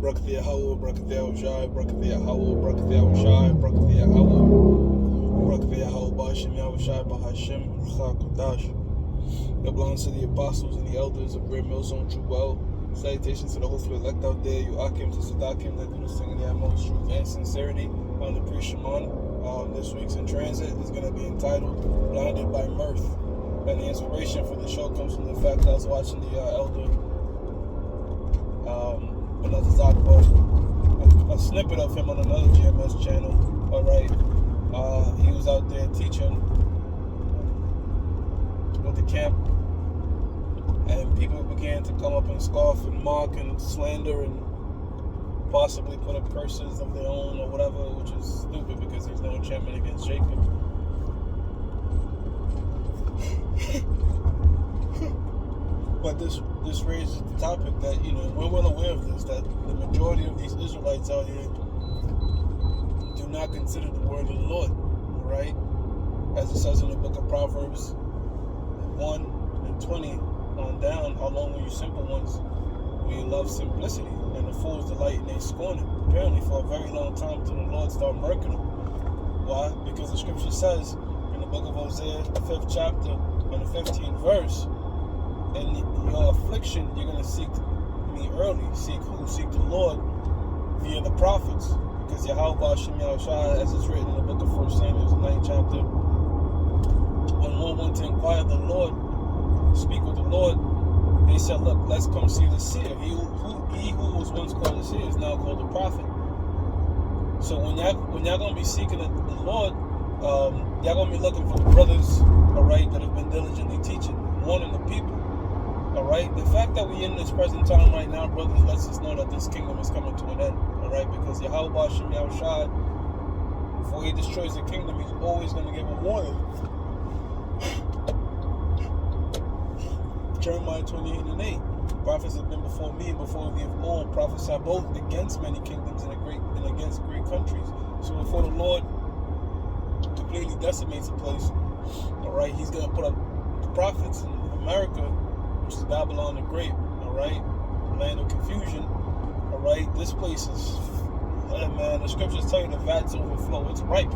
Brakathiya Hawa, Brakathiya Shai, Brakathiya Hawa, Brakathiya Shai, Brakathiya Hawa, Brakathiya Hawa, Bashim Yahushai, Bahashim, Rucha Kodash. It belongs to the apostles and the elders of Great Millstone True Well. Salutations to the hopefully elect out there, you Akim to Sadakim that do this thing in the utmost truth and sincerity. On the pre-Shimon. This week's in transit is going to be entitled Blinded by Mirth. And the inspiration for the show comes from the fact that I was watching the elder another Zakbo, a snippet of him on another GMS channel. Alright. He was out there teaching with the camp, and people began to come up and scoff and mock and slander and possibly put up curses of their own or whatever, which is stupid because there's no enchantment against Jacob. But this raises the topic that, we're well aware of this, that the majority of these Israelites out here do not consider the word of the Lord, right? As it says in the book of Proverbs 1 and 20 on down, how long will you simple ones? Will you love simplicity? And the fools delight in their scorning. Apparently for a very long time until the Lord started murking them. Why? Because the scripture says in the book of Hosea, the 5th chapter and the 15th verse, in your affliction, you're going to seek me early. Seek who? Seek the Lord via the prophets. Because Yahweh Shem Yahushai, as it's written in the book of 1 Samuel, the 9th chapter, when one went to inquire the Lord, speak with the Lord, they said, look, let's come see the seer. He who was once called a seer is now called a prophet. So when y'all going to be seeking the Lord, y'all going to be looking for the brothers, all right, that have been diligently teaching, warning the people. All right, the fact that we're in this present time right now, brothers, lets us know that this kingdom is coming to an end. All right, because Yahweh Shem Yahushai, before he destroys the kingdom, he's always going to give a warning. Jeremiah 28 and 8. Prophets have been before me and before thee of old, prophesied both against many kingdoms and against great countries. So before the Lord completely decimates a place, all right, he's going to put up prophets in America, which is Babylon the Great, all right, land of confusion, all right. This place is, man, the scriptures tell you the vats overflow. It's ripe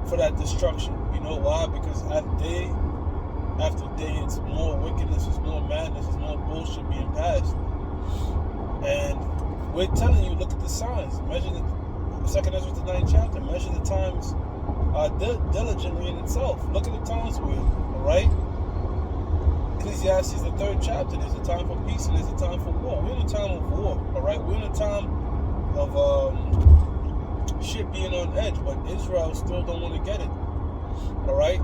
for that destruction. You know why? Because day after day, it's more wickedness, it's more madness, it's more bullshit being passed. And we're telling you, look at the signs. Measure the 2nd Ezra, the 9th chapter. Measure the times diligently in itself. Look at the times we're in, all right? Ecclesiastes, the 3rd chapter, there's a time for peace and there's a time for war. We're in a time of war, all right? We're in a time of shit being on edge, but Israel still don't want to get it, all right?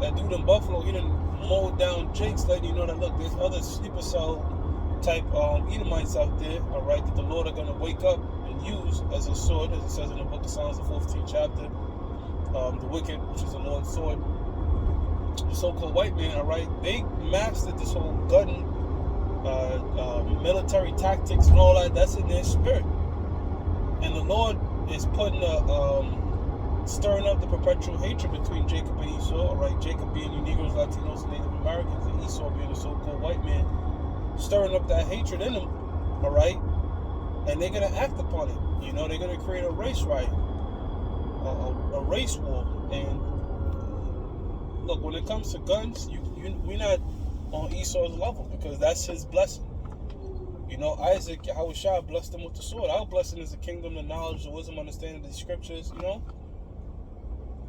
That dude in Buffalo, he done mowed down Jake's, letting you know that, look, there's other sleeper cell type Edomites out there, all right, that the Lord are going to wake up and use as a sword, as it says in the book of Psalms, the 14th chapter, the wicked, which is the Lord's sword. The so-called white man, all right, they mastered this whole gun, military tactics and all that. That's in their spirit. And the Lord is putting stirring up the perpetual hatred between Jacob and Esau, all right, Jacob being you Negroes, Latinos, and Native Americans, and Esau being the so-called white man, stirring up that hatred in them, all right, and they're going to act upon it. They're going to create a race riot, a race war. And look, when it comes to guns, we're not on Esau's level because that's his blessing. Isaac, Yahushua blessed him with the sword. Our blessing is the kingdom, the knowledge, the wisdom, understanding of the scriptures,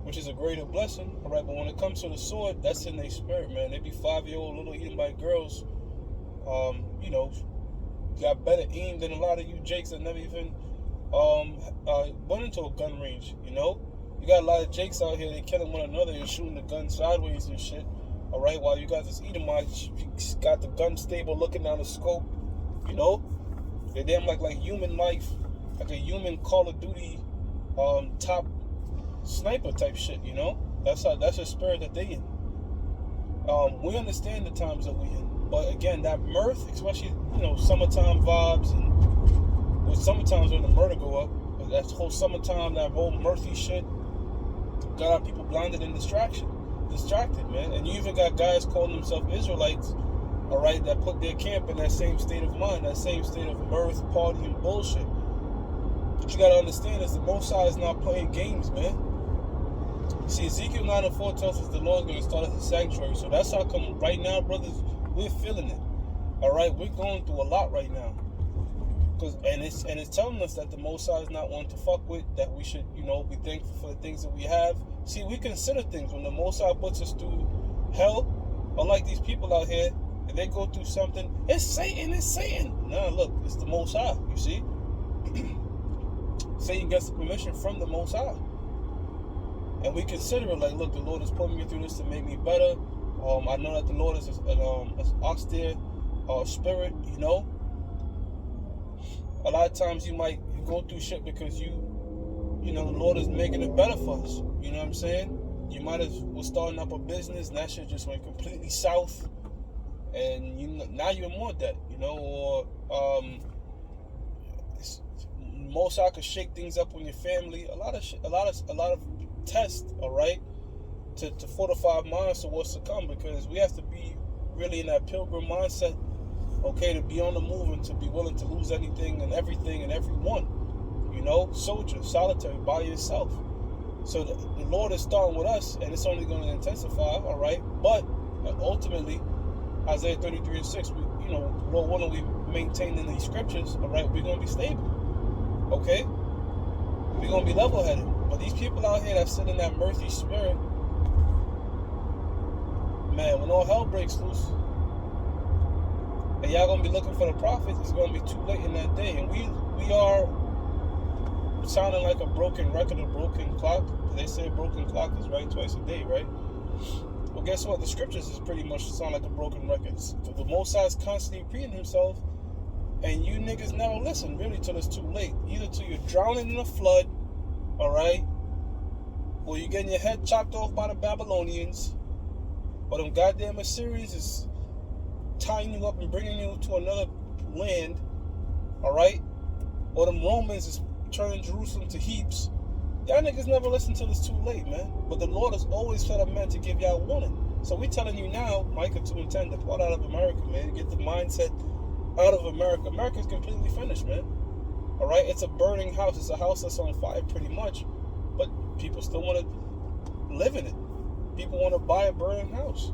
which is a greater blessing, all right? But when it comes to the sword, that's in their spirit, man. They be 5-year-old little Edomite girls, got better aim than a lot of you Jakes that never even went into a gun range, You got a lot of Jakes out here, they killing one another and shooting the gun sideways and shit, all right? While you got this Edomite, got the gun stable looking down the scope, They're damn like human life, like a human Call of Duty top sniper type shit, That's the spirit that they in. We understand the times that we in, but again, that mirth, especially summertime vibes, and with summertimes when the murder go up, that whole summertime, that whole mirthy shit, got our people blinded and distracted, man. And you even got guys calling themselves Israelites all right, that put their camp in that same state of mind, that same state of mirth, party, and bullshit. What you gotta understand is the Most High is not playing games, man. See, Ezekiel 9:4 tells us the Lord's going to start at the sanctuary. So that's how come right now, brothers, we're feeling it. All right, we're going through a lot right now. And it's telling us that the Most High is not one to fuck with, that we should, be thankful for the things that we have. See, we consider things when the Most High puts us through hell, unlike these people out here, if they go through something, it's Satan. Nah, look, it's the Most High, you see? Satan gets the permission from the Most High. And we consider it like, look, the Lord is putting me through this to make me better. I know that the Lord is an austere spirit, A lot of times you might go through shit because the Lord is making it better for us. You know what I'm saying? You might have was starting up a business and that shit just went completely south, and now you're in more debt. Or most I could shake things up on your family. A lot of tests. All right, to fortify our minds to what's to come, because we have to be really in that pilgrim mindset. Okay, to be on the move and to be willing to lose anything and everything and everyone. Soldier, solitary, by yourself. So the Lord is starting with us, and it's only going to intensify, all right? But ultimately, Isaiah 33:6, Lord willing, we maintain in these scriptures, all right, we're going to be stable, okay? We're going to be level-headed. But these people out here that sit in that mirthy spirit, man, when all hell breaks loose, and y'all going to be looking for the prophets, it's going to be too late in that day. And we are sounding like a broken record, a broken clock. They say a broken clock is right twice a day, right? Well, guess what? The scriptures is pretty much sound like a broken record. The Most High is constantly repeating himself, and you niggas never listen, really, till it's too late. Either till you're drowning in a flood, all right, or you're getting your head chopped off by the Babylonians, or them goddamn Assyrians is tying you up and bringing you to another land, all right, or them Romans is turning Jerusalem to heaps. Y'all niggas never listen till it's too late, man. But the Lord has always set up men to give y'all warning. So we telling you now, Micah 2:10, depart out of America, man. Get the mindset out of America. America's completely finished, man. All right, it's a burning house. It's a house that's on fire, pretty much. But people still want to live in it. People want to buy a burning house.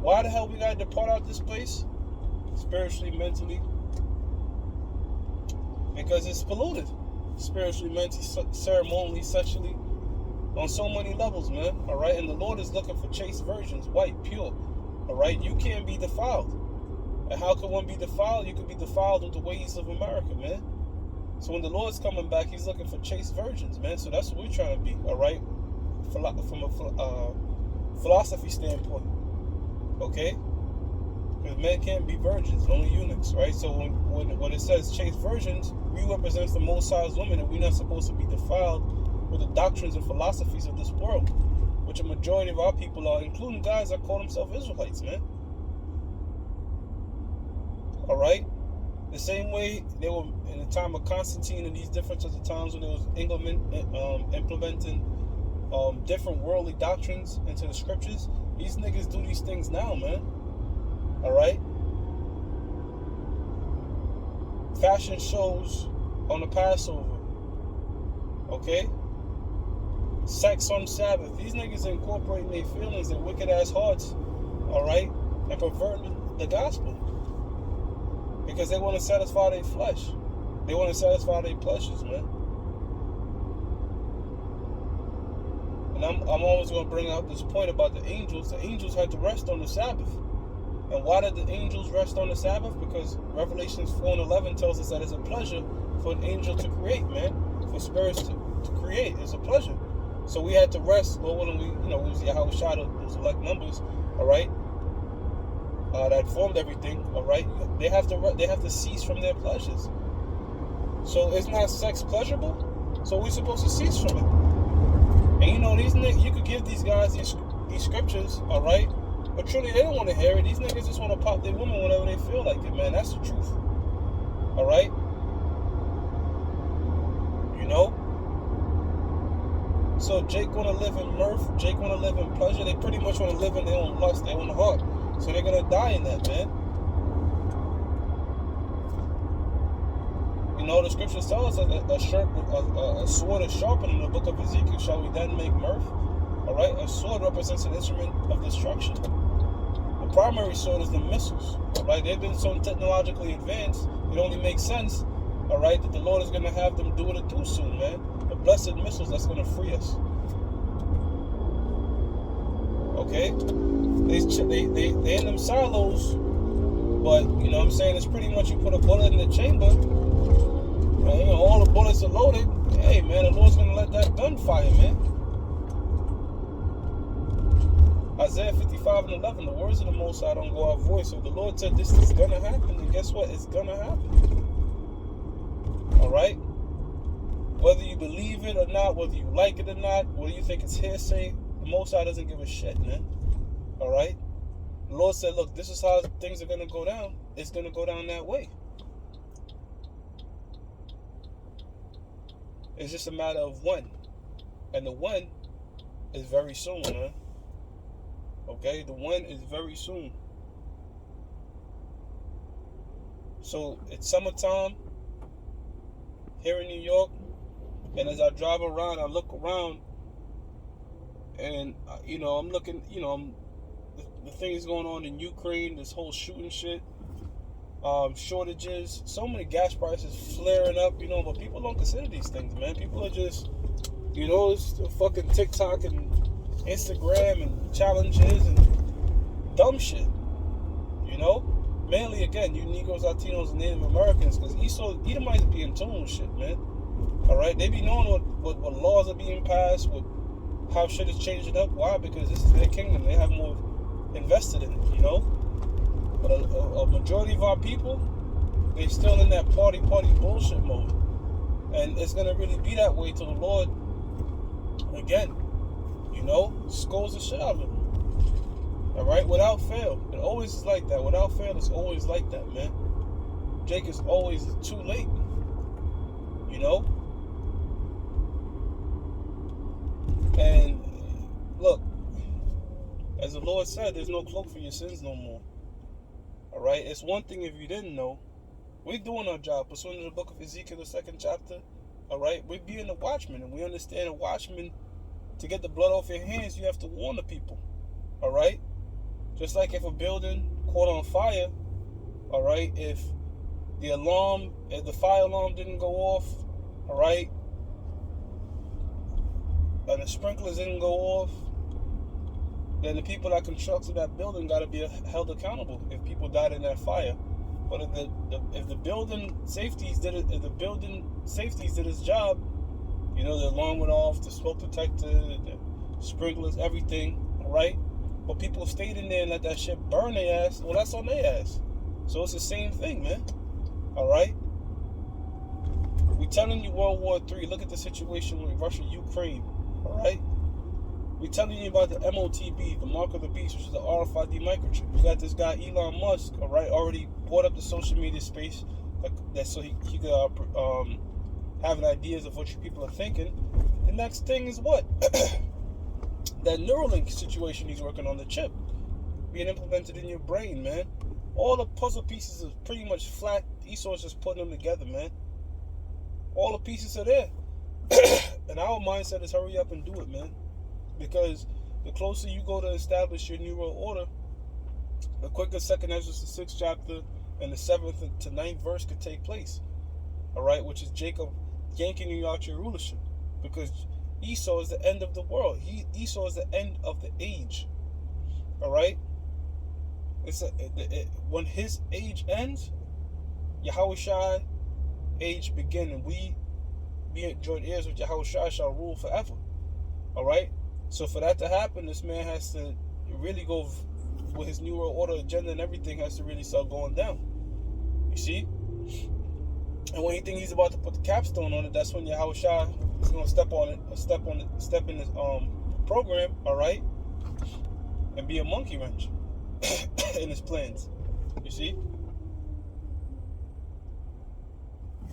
Why the hell we gotta depart out this place? Spiritually, mentally. Because it's polluted. Spiritually, mentally, ceremonially, sexually. On so many levels, man. Alright? And the Lord is looking for chaste virgins, white, pure. Alright? You can't be defiled. And how can one be defiled? You can be defiled with the ways of America, man. So when the Lord's coming back, he's looking for chaste virgins, man. So that's what we're trying to be, alright? From a philosophy standpoint. Okay? Because men can't be virgins, only eunuchs, right? So when it says chaste virgins, we represent the Most High's women, and we're not supposed to be defiled with the doctrines and philosophies of this world, which a majority of our people are, including guys that call themselves Israelites, man. All right? The same way they were in the time of Constantine and these different sorts of times when there was implementing different worldly doctrines into the scriptures, these niggas do these things now, man. All right? Fashion shows on the Passover. Okay? Sex on Sabbath. These niggas are incorporating their feelings and wicked ass hearts. All right? And perverting the gospel. Because they want to satisfy their flesh. They want to satisfy their pleasures, man. And I'm always going to bring out this point about the angels. The angels had to rest on the Sabbath. And why did the angels rest on the Sabbath? Because Revelations 4:11 tells us that it's a pleasure for an angel to create, man. For spirits to create. It's a pleasure. So we had to rest. Lord willing, we was Yahweh Shai, those elect numbers, all right? That formed everything, all right? They have to cease from their pleasures. So it's not sex pleasurable? So we're supposed to cease from it. And these niggas, you could give these guys these scriptures, all right? But truly, they don't want to hear it. These niggas just want to pop their woman whenever they feel like it, man. That's the truth. All right? So Jake want to live in mirth. Jake want to live in pleasure. They pretty much want to live in their own lust, their own heart. So they're going to die in that, man. You know, the scriptures tell us that a sword is sharpened in the book of Ezekiel. Shall we then make mirth? All right, a sword represents an instrument of destruction. The primary sword is the missiles. All right, they've been so technologically advanced, it only makes sense, all right, that the Lord is going to have them do what it do soon, man. The blessed missiles that's going to free us. Okay, they in them silos, but you know what I'm saying, it's pretty much you put a bullet in the chamber, and you know, all the bullets are loaded. Hey man, the Lord's gonna let that gun fire, man. Isaiah 55:11, the words of the Most High don't go out void. So the Lord said this is gonna happen, and guess what? It's gonna happen. All right. Whether you believe it or not, whether you like it or not, whether you think it's hearsay, the Most High doesn't give a shit, man. All right. The Lord said, look, this is how things are gonna go down. It's gonna go down that way. It's just a matter of when. And the when is very soon, man. Okay, the when is very soon. So it's summertime here in New York, and as I drive around, I look around, and you know, I'm looking, you know, the things going on in Ukraine, this whole shooting shit, shortages, so many gas prices flaring up, you know, but people don't consider these things, man. People are just, you know, it's fucking TikTok and Instagram and challenges and dumb shit, you know. Mainly, again, you Negroes, Latinos, and Native Americans, because Edomites be in tune with shit, man. All right, they be knowing what laws are being passed, how shit is changing up. Why? Because this is their kingdom. They have more invested in it, you know. But a majority of our people, they still in that party bullshit mode, and it's gonna really be that way till the Lord, again, you know, scolds the shit out of them. All right, without fail, it always is like that. Without fail, it's always like that, man. Jake is always too late, you know. And look, as the Lord said, there's no cloak for your sins no more. All right, it's one thing if you didn't know. We're doing our job pursuant to the book of Ezekiel, the 2nd chapter. All right, we're being a watchman, and we understand a watchman, to get the blood off your hands, you have to warn the people. All right, just like if a building caught on fire, all right, if the fire alarm didn't go off, all right, and the sprinklers didn't go off, then the people that constructed that building got to be held accountable if people died in that fire. But if the building safeties did its job, you know, the alarm went off, the smoke detector, the sprinklers, everything, all right? But people stayed in there and let that shit burn their ass. Well, that's on their ass. So it's the same thing, man. All right? We're telling you World War III. Look at the situation with Russia, Ukraine. All right? We're telling you about the MOTB, the mark of the beast, which is the RFID microchip. You got this guy, Elon Musk, all right, already brought up the social media space that so he could have ideas of what you people are thinking. The next thing is what? That Neuralink situation he's working on, the chip being implemented in your brain, man. All the puzzle pieces are pretty much flat. Esau's just putting them together, man. All the pieces are there. And our mindset is hurry up and do it, man. Because the closer you go to establish your new world order, the quicker 2nd Ezra, the 6th chapter, and the 7th to 9th verse could take place. All right, which is Jacob yanking you out your rulership. Because Esau is the end of the world. Esau is the end of the age. All right? When his age ends, Yahushua age begin, and we, being joint heirs with Yahushua, shall rule forever. All right? So for that to happen, this man has to really go with his new world order agenda, and everything has to really start going down. You see? And when he thinks he's about to put the capstone on it, that's when Yahushua is going to step in his program, all right, and be a monkey wrench in his plans. You see?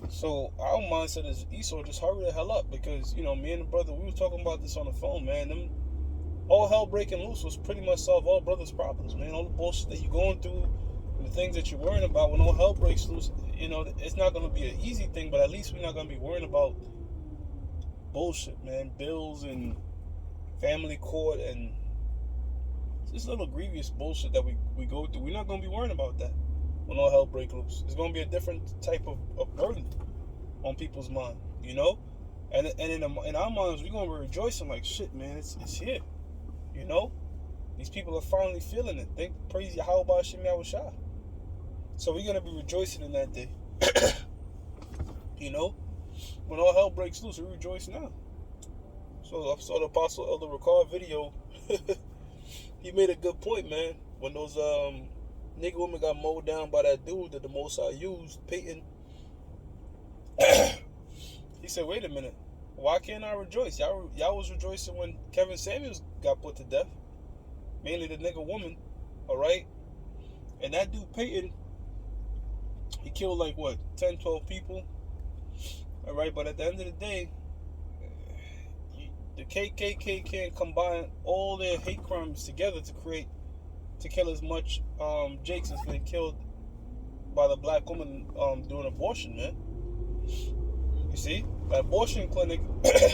So our mindset is Esau, just hurry the hell up, because me and the brother, we were talking about this on the phone, man. Them all hell breaking loose was pretty much solve all brothers' problems, man. All the bullshit that you're going through, and the things that you're worrying about, when all hell breaks loose, it's not gonna be an easy thing, but at least we're not gonna be worrying about bullshit, man. Bills and family court and this little grievous bullshit that we go through. We're not gonna be worrying about that when all hell breaks loose. It's gonna be a different type of burden on people's mind, And in our minds, we're gonna be rejoicing like shit, man. It's here, These people are finally feeling it. Praise Yahweh Shem Yahushua. So we're gonna be rejoicing in that day. When all hell breaks loose, we rejoice now. So I saw the Apostle Elder Ricard video. He made a good point, man. When those nigga women got mowed down by that dude that the Most High used, Peyton, he said, wait a minute, why can't I rejoice? Y'all was rejoicing when Kevin Samuels got put to death. Mainly the nigga woman, alright? And that dude Peyton, he killed like 10, 12 people. Alright, but at the end of the day, the KKK can't combine all their hate crimes together to kill as much Jakes has been killed by the black woman doing abortion, man. You see, the abortion clinic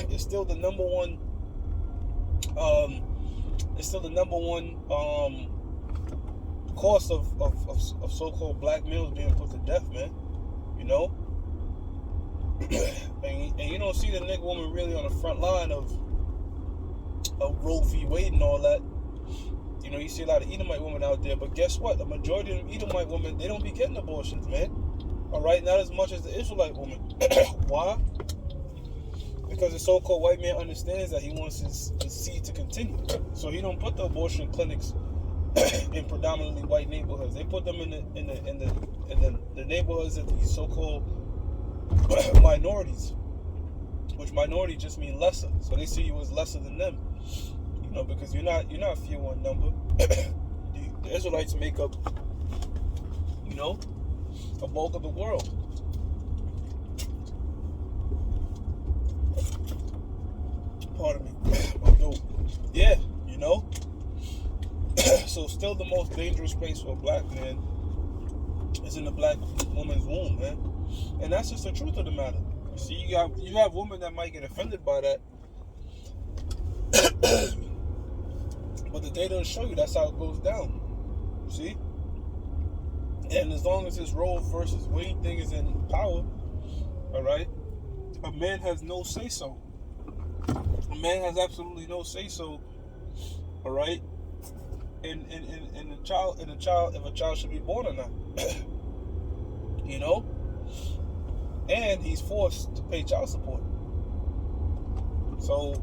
is still the number one. It's still the number one cause of so-called black males being put to death, man. And you don't see the nigga woman really on the front line of Roe v. Wade and all that. You see a lot of Edomite women out there, but guess what? The majority of them Edomite women, they don't be getting abortions, man. Alright, not as much as the Israelite woman. Why? Because the so-called white man understands that he wants his seed to continue. So he don't put the abortion clinics in predominantly white neighborhoods. They put them in the neighborhoods of these so-called minorities, which minority just mean lesser. So they see you as lesser than them, because you're not few in number. The Israelites make up, the bulk of the world. Pardon me, my dude. Yeah, So still the most dangerous place for a black man is in the black woman's womb, man. And that's just the truth of the matter. You see, you have women that might get offended by that. But the data will show you that's how it goes down. You see? And as long as this Roe versus Wade thing is in power, alright, a man has no say-so. A man has absolutely no say-so, alright, in a child, if a child should be born or not. And he's forced to pay child support. So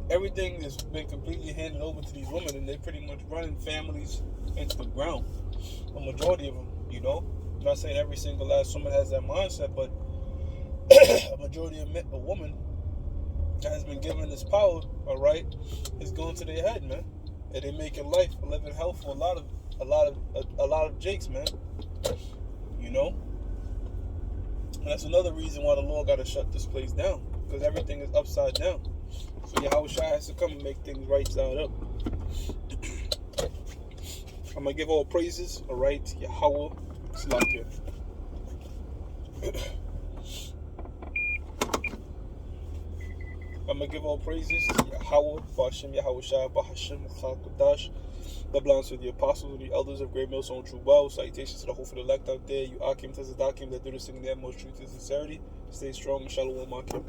everything has been completely handed over to these women, and they're pretty much running families into the ground. A majority of them, I'm not saying every single last woman has that mindset, but a majority of a woman that has been given this power, alright, is going to their head, man. And they making life a living hell for a lot of Jakes, man. And that's another reason why the Lord got to shut this place down, because everything is upside down. So Yahushua has to come and make things right side up. I'm going to give all praises, alright, Yahweh, Slakia. I'm going to give all praises to Yahweh, Ba'ashem Yahushua, Ba'ashem Chal-Kodash. God bless with the apostles and the elders of Great Millstone True Wow. Salutations to the hopeful elect out there. You Akim Tazadakim that do this thing in the utmost truth and sincerity. Stay strong and shalom, Akim.